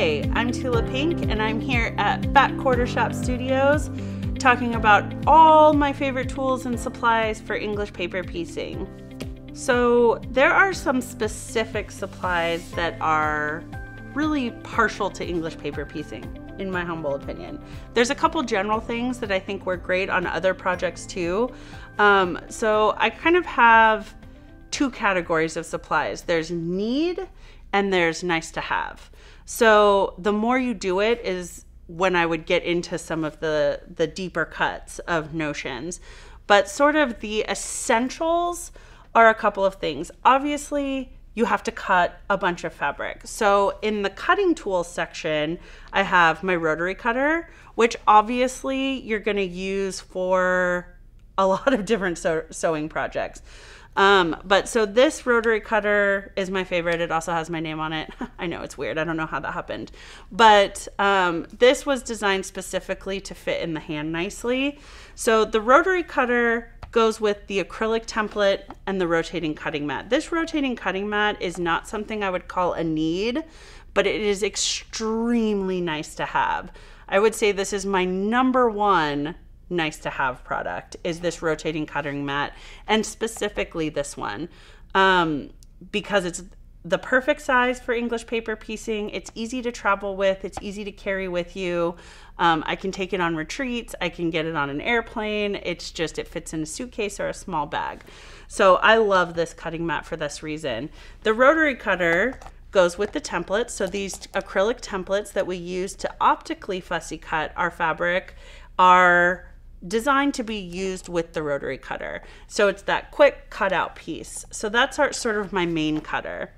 Hi, I'm Tula Pink, and I'm here at Fat Quarter Shop Studios talking about all my favorite tools and supplies for English paper piecing. So there are some specific supplies that are really partial to English paper piecing, in my humble opinion. There's a couple general things that I think work great on other projects too. So I kind of have two categories of supplies. There's need and there's nice to have. So the more you do it is when I would get into some of the deeper cuts of notions. But sort of the essentials are a couple of things. Obviously, you have to cut a bunch of fabric. So in the cutting tools section, I have my rotary cutter, which obviously you're gonna use for a lot of different sewing projects. But so this rotary cutter is my favorite. It also has my name on it. I know it's weird. I don't know how that happened. But this was designed specifically to fit in the hand nicely. So the rotary cutter goes with the acrylic template and the rotating cutting mat. This rotating cutting mat is not something I would call a need, but it is extremely nice to have. I would say this is my #1 nice to have product, is this rotating cutting mat, and specifically this one, because it's the perfect size for English paper piecing. It's easy to travel with, it's easy to carry with you. I can take it on retreats, I can get it on an airplane. It's just, it fits in a suitcase or a small bag. So I love this cutting mat for this reason. The rotary cutter goes with the templates. So these acrylic templates that we use to optically fussy cut our fabric are designed to be used with the rotary cutter. So it's that quick cutout piece. So that's sort of my main cutter.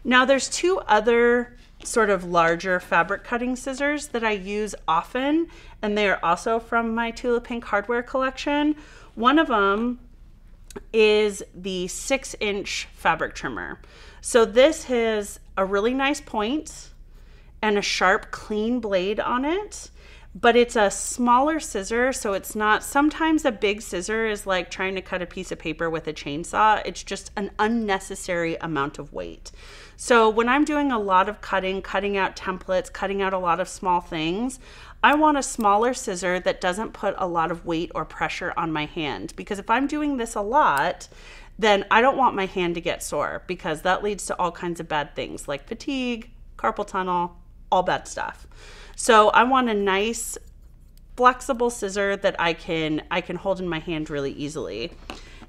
Now there's two other sort of larger fabric cutting scissors that I use often, and they are also from my Tula Pink hardware collection. One of them is the 6-inch fabric trimmer. So this has a really nice point and a sharp, clean blade on it. But it's a smaller scissor, so it's not, sometimes a big scissor is like trying to cut a piece of paper with a chainsaw. It's just an unnecessary amount of weight. So when I'm doing a lot of cutting out templates, cutting out a lot of small things, I want a smaller scissor that doesn't put a lot of weight or pressure on my hand. Because if I'm doing this a lot, then I don't want my hand to get sore, because that leads to all kinds of bad things like fatigue, carpal tunnel, all bad stuff. So I want a nice flexible scissor that I can hold in my hand really easily.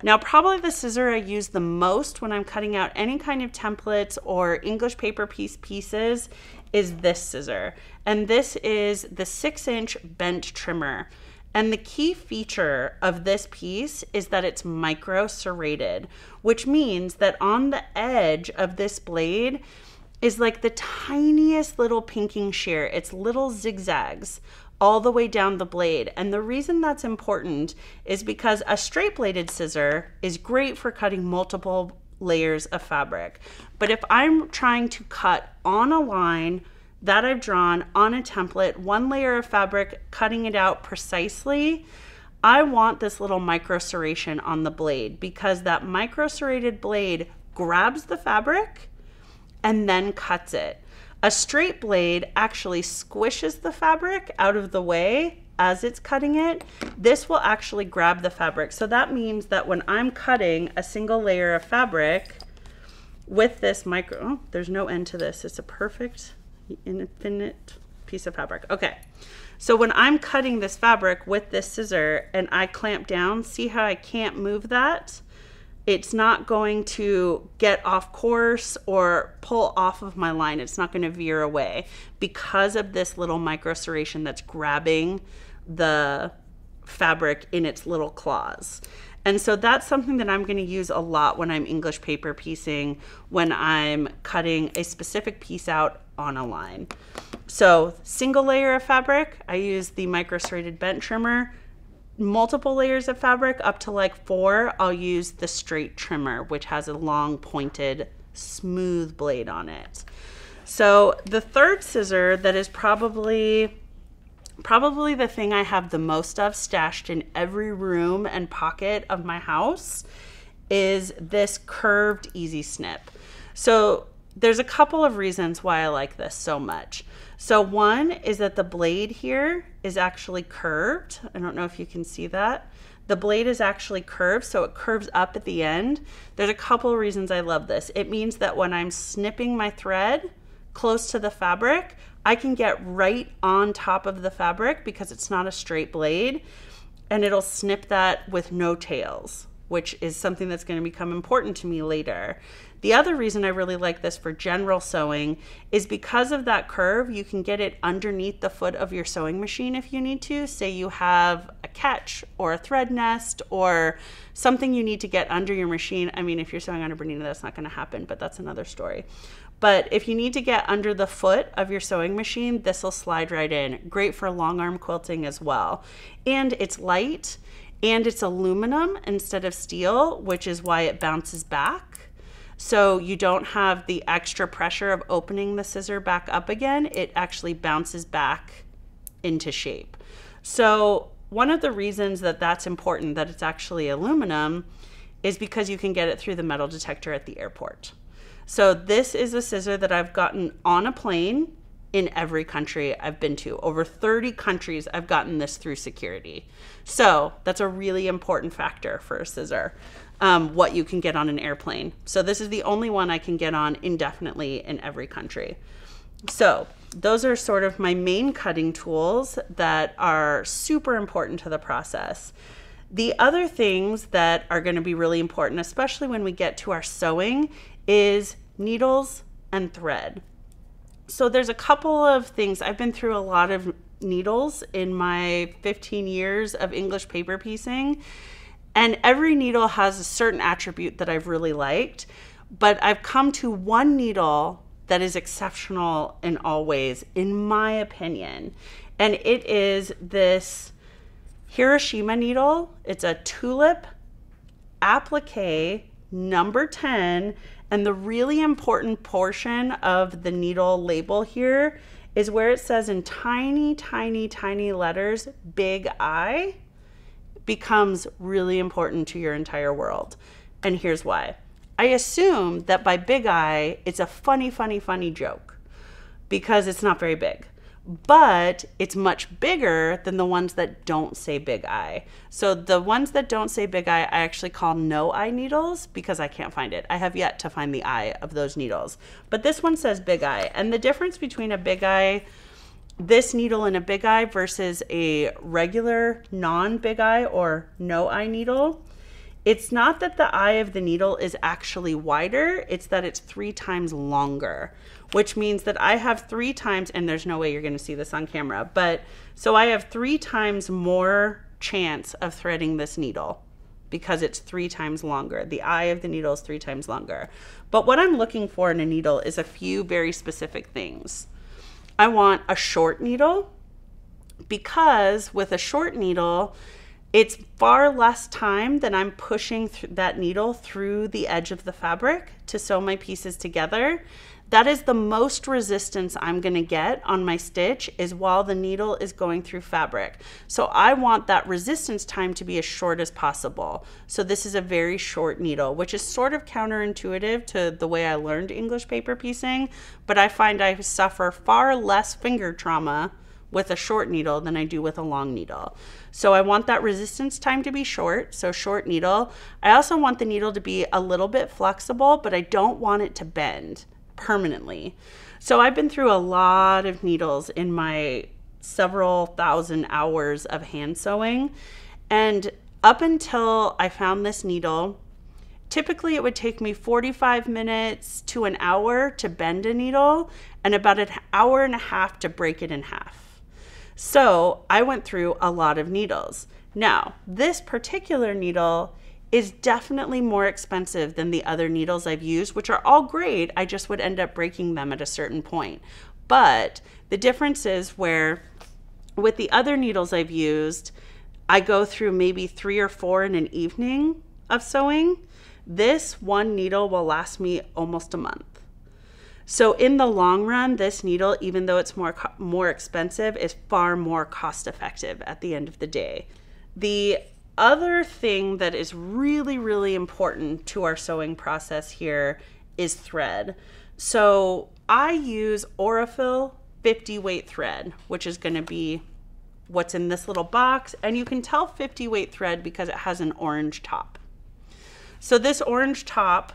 Now probably the scissor I use the most when I'm cutting out any kind of templates or English paper pieces is this scissor. And this is the 6-inch bent trimmer. And the key feature of this piece is that it's micro serrated, which means that on the edge of this blade is like the tiniest little pinking shear. It's little zigzags all the way down the blade. And the reason that's important is because a straight bladed scissor is great for cutting multiple layers of fabric. But if I'm trying to cut on a line that I've drawn on a template, one layer of fabric, cutting it out precisely, I want this little micro serration on the blade, because that micro serrated blade grabs the fabric and then cuts it. A straight blade actually squishes the fabric out of the way as it's cutting it. This will actually grab the fabric. So that means that when I'm cutting a single layer of fabric with this there's no end to this. It's a perfect, infinite piece of fabric. Okay. So when I'm cutting this fabric with this scissor and I clamp down, see how I can't move that? It's not going to get off course or pull off of my line. It's not going to veer away because of this little micro serration that's grabbing the fabric in its little claws. And so that's something that I'm going to use a lot when I'm English paper piecing, when I'm cutting a specific piece out on a line. So single layer of fabric, I use the micro serrated bent trimmer. Multiple layers of fabric, up to like 4, I'll use the straight trimmer, which has a long pointed smooth blade on it. So the third scissor that is probably the thing I have the most of stashed in every room and pocket of my house is this curved Easy Snip. So there's a couple of reasons why I like this so much. So one is that the blade here is actually curved. I don't know if you can see that. The blade is actually curved, so it curves up at the end. There's a couple of reasons I love this. It means that when I'm snipping my thread close to the fabric, I can get right on top of the fabric because it's not a straight blade, and it'll snip that with no tails, which is something that's going to become important to me later. The other reason I really like this for general sewing is because of that curve, you can get it underneath the foot of your sewing machine if you need to. Say you have a catch or a thread nest or something you need to get under your machine. I mean, if you're sewing on a Bernina, that's not going to happen, but that's another story. But if you need to get under the foot of your sewing machine, this will slide right in. Great for long arm quilting as well. And it's light and it's aluminum instead of steel, which is why it bounces back. So you don't have the extra pressure of opening the scissor back up again. It actually bounces back into shape. So one of the reasons that that's important, that it's actually aluminum, is because you can get it through the metal detector at the airport. So this is a scissor that I've gotten on a plane in every country I've been to. Over 30 countries I've gotten this through security. So that's a really important factor for a scissor, what you can get on an airplane. So this is the only one I can get on indefinitely in every country. So those are sort of my main cutting tools that are super important to the process. The other things that are going to be really important, especially when we get to our sewing, is needles and thread. So there's a couple of things. I've been through a lot of needles in my 15 years of English paper piecing, and every needle has a certain attribute that I've really liked, but I've come to one needle that is exceptional in all ways, in my opinion, and it is this Hiroshima needle. It's a tulip applique number 10, and the really important portion of the needle label here is where it says in tiny, tiny, tiny letters, Big I, becomes really important to your entire world. And here's why. I assume that by Big I, it's a funny, funny, funny joke because it's not very big. But it's much bigger than the ones that don't say Big I. So the ones that don't say Big I actually call no I needles because I can't find it. I have yet to find the I of those needles. But this one says Big I. And the difference between a Big I, this needle and a Big I versus a regular non-Big I or no I needle, it's not that the eye of the needle is actually wider, it's that it's 3 times longer, which means that I have 3 times, and there's no way you're going to see this on camera, but so I have 3 times more chance of threading this needle because it's 3 times longer. The eye of the needle is 3 times longer. But what I'm looking for in a needle is a few very specific things. I want a short needle because with a short needle, it's far less time than I'm pushing that needle through the edge of the fabric to sew my pieces together. That is the most resistance I'm going to get on my stitch is while the needle is going through fabric. So I want that resistance time to be as short as possible. So this is a very short needle, which is sort of counterintuitive to the way I learned English paper piecing, but I find I suffer far less finger trauma with a short needle than I do with a long needle. So I want that resistance time to be short, so short needle. I also want the needle to be a little bit flexible, but I don't want it to bend permanently. So I've been through a lot of needles in my several thousand hours of hand sewing, and up until I found this needle, typically it would take me 45 minutes to an hour to bend a needle and about an hour and a half to break it in half. So I went through a lot of needles. Now, this particular needle is definitely more expensive than the other needles I've used, which are all great. I just would end up breaking them at a certain point. But the difference is where with the other needles I've used, I go through maybe 3 or 4 in an evening of sewing. This one needle will last me almost a month. So in the long run, this needle, even though it's more expensive, is far more cost effective at the end of the day. The other thing that is really, really important to our sewing process here is thread. So I use Aurifil 50 weight thread, which is going to be what's in this little box. And you can tell 50 weight thread because it has an orange top. So this orange top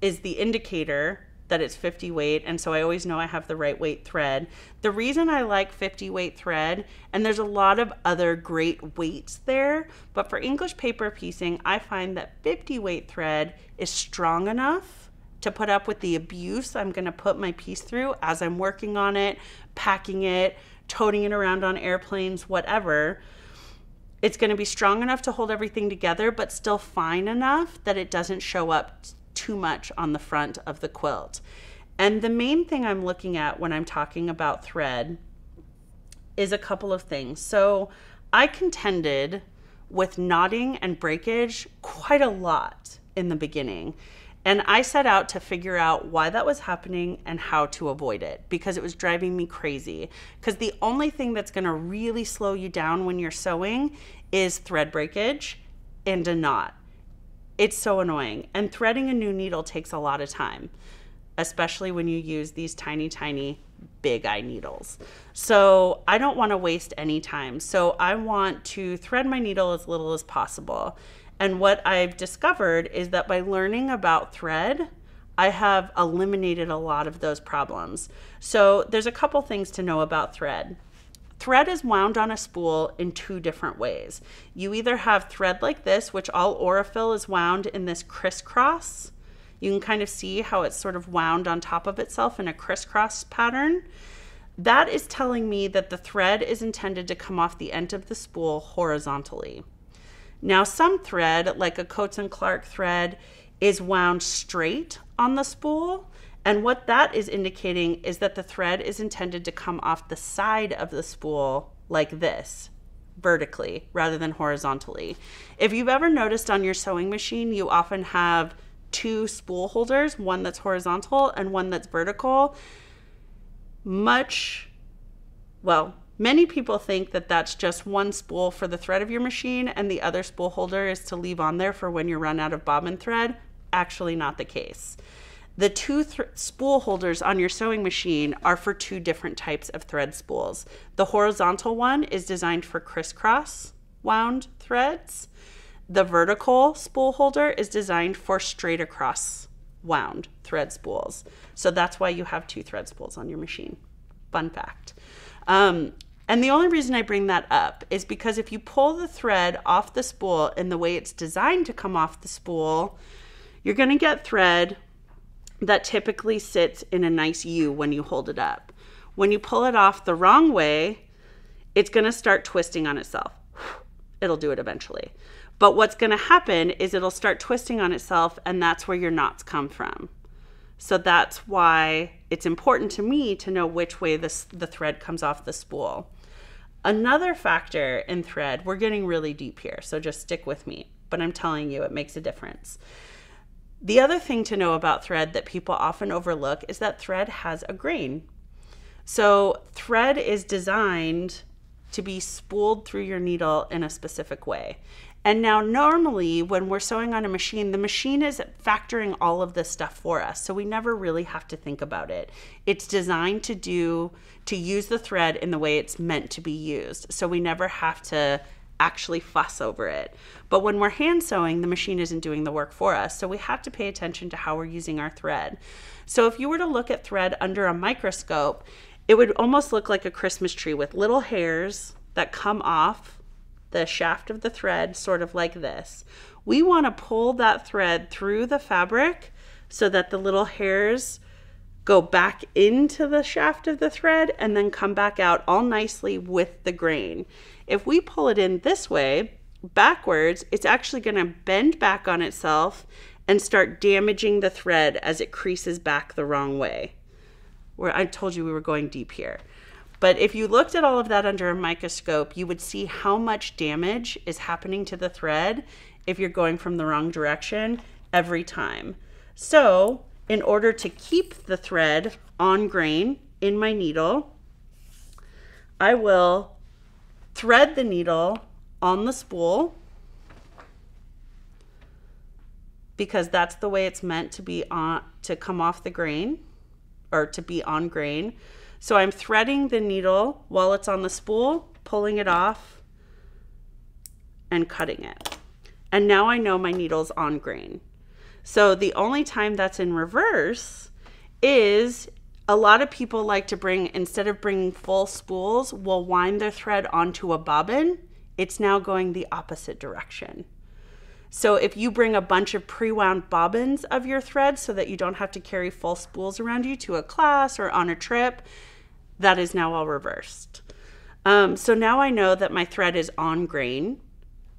is the indicator that it's 50 weight, and so I always know I have the right weight thread. The reason I like 50 weight thread, and there's a lot of other great weights there, but for English paper piecing, I find that 50 weight thread is strong enough to put up with the abuse I'm gonna put my piece through as I'm working on it, packing it, toting it around on airplanes, whatever. It's gonna be strong enough to hold everything together, but still fine enough that it doesn't show up too much on the front of the quilt. And the main thing I'm looking at when I'm talking about thread is a couple of things. So I contended with knotting and breakage quite a lot in the beginning. And I set out to figure out why that was happening and how to avoid it, because it was driving me crazy. Because the only thing that's gonna really slow you down when you're sewing is thread breakage and a knot. It's so annoying. And threading a new needle takes a lot of time, especially when you use these tiny, tiny big eye needles. So I don't want to waste any time. So I want to thread my needle as little as possible. And what I've discovered is that by learning about thread, I have eliminated a lot of those problems. So there's a couple things to know about thread. Thread is wound on a spool in two different ways. You either have thread like this, which all Aurifil is wound in this crisscross. You can kind of see how it's sort of wound on top of itself in a crisscross pattern. That is telling me that the thread is intended to come off the end of the spool horizontally. Now some thread, like a Coats & Clark thread, is wound straight on the spool. And what that is indicating is that the thread is intended to come off the side of the spool like this, vertically rather than horizontally. If you've ever noticed on your sewing machine, you often have two spool holders, one that's horizontal and one that's vertical. Many people think that that's just one spool for the thread of your machine and the other spool holder is to leave on there for when you run out of bobbin thread. Actually not the case. The two spool holders on your sewing machine are for two different types of thread spools. The horizontal one is designed for crisscross wound threads. The vertical spool holder is designed for straight across wound thread spools. So that's why you have two thread spools on your machine. Fun fact. And the only reason I bring that up is because if you pull the thread off the spool in the way it's designed to come off the spool, you're going to get thread that typically sits in a nice U when you hold it up. When you pull it off the wrong way, it's going to start twisting on itself. It'll do it eventually. But what's going to happen is it'll start twisting on itself, and that's where your knots come from. So that's why it's important to me to know which way the thread comes off the spool. Another factor in thread, we're getting really deep here, so just stick with me, but I'm telling you, it makes a difference. The other thing to know about thread that people often overlook is that thread has a grain. So thread is designed to be spooled through your needle in a specific way. And now normally when we're sewing on a machine, the machine is factoring all of this stuff for us. So we never really have to think about it. It's designed to use the thread in the way it's meant to be used. So we never have to actually fuss over it. But when we're hand sewing, the machine isn't doing the work for us. So we have to pay attention to how we're using our thread. So if you were to look at thread under a microscope, it would almost look like a Christmas tree with little hairs that come off the shaft of the thread, sort of like this. We want to pull that thread through the fabric so that the little hairs go back into the shaft of the thread and then come back out all nicely with the grain. If we pull it in this way, backwards, it's actually going to bend back on itself and start damaging the thread as it creases back the wrong way. Where I told you we were going deep here. But if you looked at all of that under a microscope, you would see how much damage is happening to the thread if you're going from the wrong direction every time. So in order to keep the thread on grain in my needle, I will thread the needle on the spool because that's the way it's meant to come off the grain, or to be on grain. So I'm threading the needle while it's on the spool, pulling it off and cutting it. And now I know my needle's on grain. So the only time that's in reverse is a lot of people like to instead of bringing full spools, will wind their thread onto a bobbin. It's now going the opposite direction. So if you bring a bunch of pre-wound bobbins of your thread so that you don't have to carry full spools around you to a class or on a trip, that is now all reversed. So now I know that my thread is on grain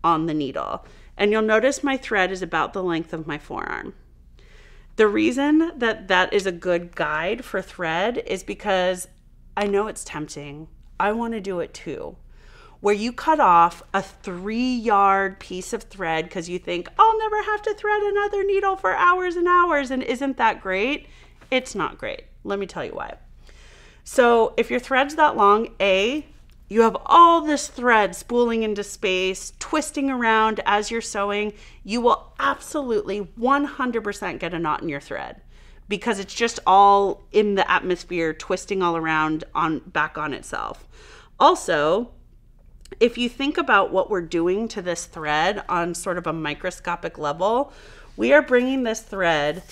on the needle. And you'll notice my thread is about the length of my forearm. The reason that that is a good guide for thread is because I know it's tempting. I want to do it too. Where you cut off a 3-yard piece of thread because you think, I'll never have to thread another needle for hours and hours, and isn't that great? It's not great. Let me tell you why. So if your thread's that long, you have all this thread spooling into space, twisting around as you're sewing. You will absolutely 100% get a knot in your thread because it's just all in the atmosphere, twisting all around back on itself. Also, if you think about what we're doing to this thread on sort of a microscopic level, we are bringing this thread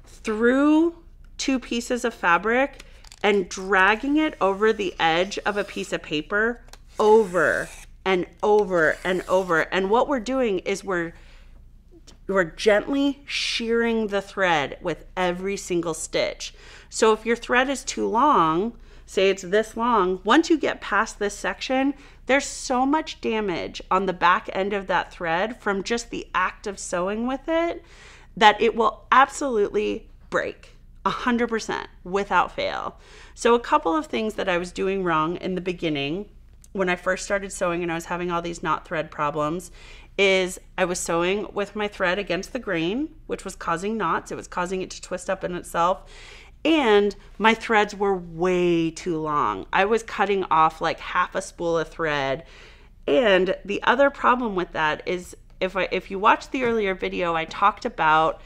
through 2 pieces of fabric and dragging it over the edge of a piece of paper over and over and over. And what we're doing is we're gently shearing the thread with every single stitch. So if your thread is too long, say it's this long, once you get past this section, there's so much damage on the back end of that thread from just the act of sewing with it that it will absolutely break 100% without fail. So a couple of things that I was doing wrong in the beginning when I first started sewing and I was having all these knot thread problems is I was sewing with my thread against the grain, which was causing knots. It was causing it to twist up in itself. And my threads were way too long. I was cutting off like half a spool of thread. And the other problem with that is if you watched the earlier video, I talked about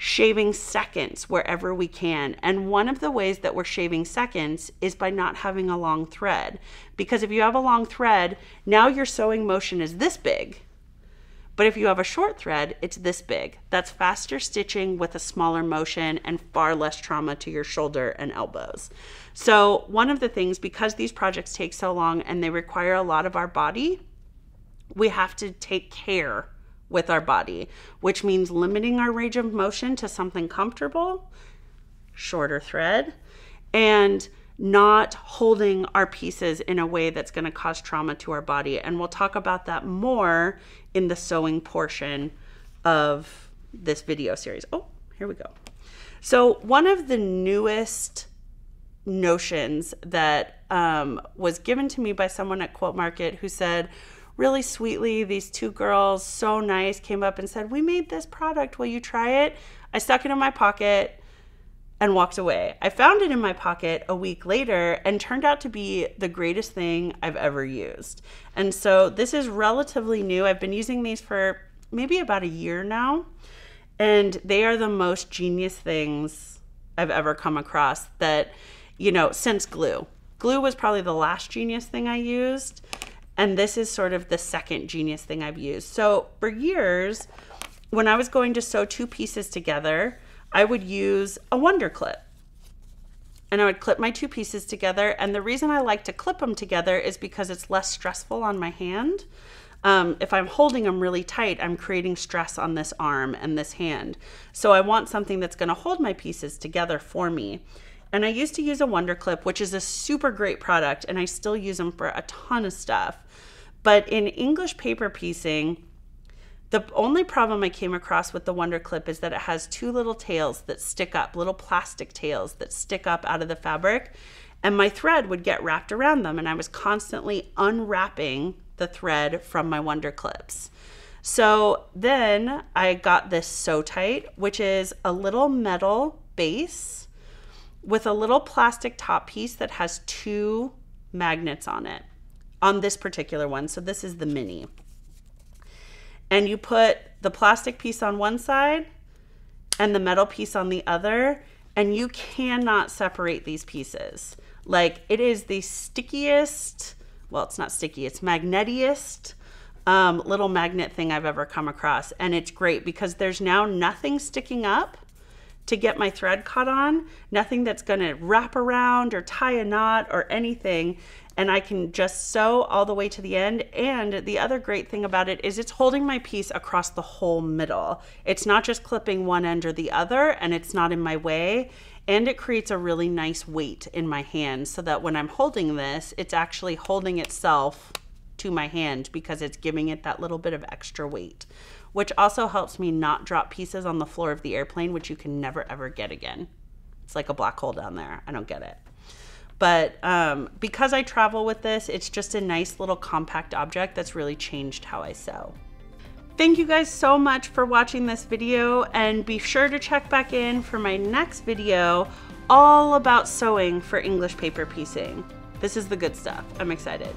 shaving seconds wherever we can. And one of the ways that we're shaving seconds is by not having a long thread. Because if you have a long thread, now your sewing motion is this big. But if you have a short thread, it's this big. That's faster stitching with a smaller motion and far less trauma to your shoulder and elbows. So one of the things, because these projects take so long and they require a lot of our body, we have to take care with our body, which means limiting our range of motion to something comfortable, shorter thread, and not holding our pieces in a way that's going to cause trauma to our body. And we'll talk about that more in the sewing portion of this video series. Oh, here we go. So one of the newest notions that was given to me by someone at Quilt Market who said, really sweetly, these 2 girls, so nice, came up and said, we made this product, will you try it? I stuck it in my pocket and walked away. I found it in my pocket a week later and turned out to be the greatest thing I've ever used. And so this is relatively new. I've been using these for maybe about a year now, and they are the most genius things I've ever come across that, since glue. Glue was probably the last genius thing I used, and this is sort of the second genius thing I've used. So for years, when I was going to sew 2 pieces together, I would use a Wonder Clip. And I would clip my 2 pieces together. And the reason I like to clip them together is because it's less stressful on my hand. If I'm holding them really tight, I'm creating stress on this arm and this hand. So I want something that's going to hold my pieces together for me. And I used to use a Wonder Clip, which is a super great product, and I still use them for a ton of stuff. But in English paper piecing, the only problem I came across with the Wonder Clip is that it has 2 little tails that stick up, little plastic tails that stick up out of the fabric, and my thread would get wrapped around them, and I was constantly unwrapping the thread from my Wonder Clips. So then I got this Sew Tite, which is a little metal base with a little plastic top piece that has 2 magnets on it, on this particular one. So this is the mini. and you put the plastic piece on one side and the metal piece on the other, and you cannot separate these pieces. Like, it is the stickiest, well, it's not sticky, it's magnetiest little magnet thing I've ever come across. And it's great because there's now nothing sticking up to get my thread caught on, nothing that's gonna wrap around or tie a knot or anything. And I can just sew all the way to the end. And the other great thing about it is it's holding my piece across the whole middle. It's not just clipping one end or the other, and it's not in my way. And it creates a really nice weight in my hand so that when I'm holding this, it's actually holding itself to my hand because it's giving it that little bit of extra weight, which also helps me not drop pieces on the floor of the airplane, which you can never ever get again. It's like a black hole down there. I don't get it. But because I travel with this, it's just a nice little compact object that's really changed how I sew. Thank you guys so much for watching this video, and be sure to check back in for my next video all about sewing for English paper piecing. This is the good stuff. I'm excited.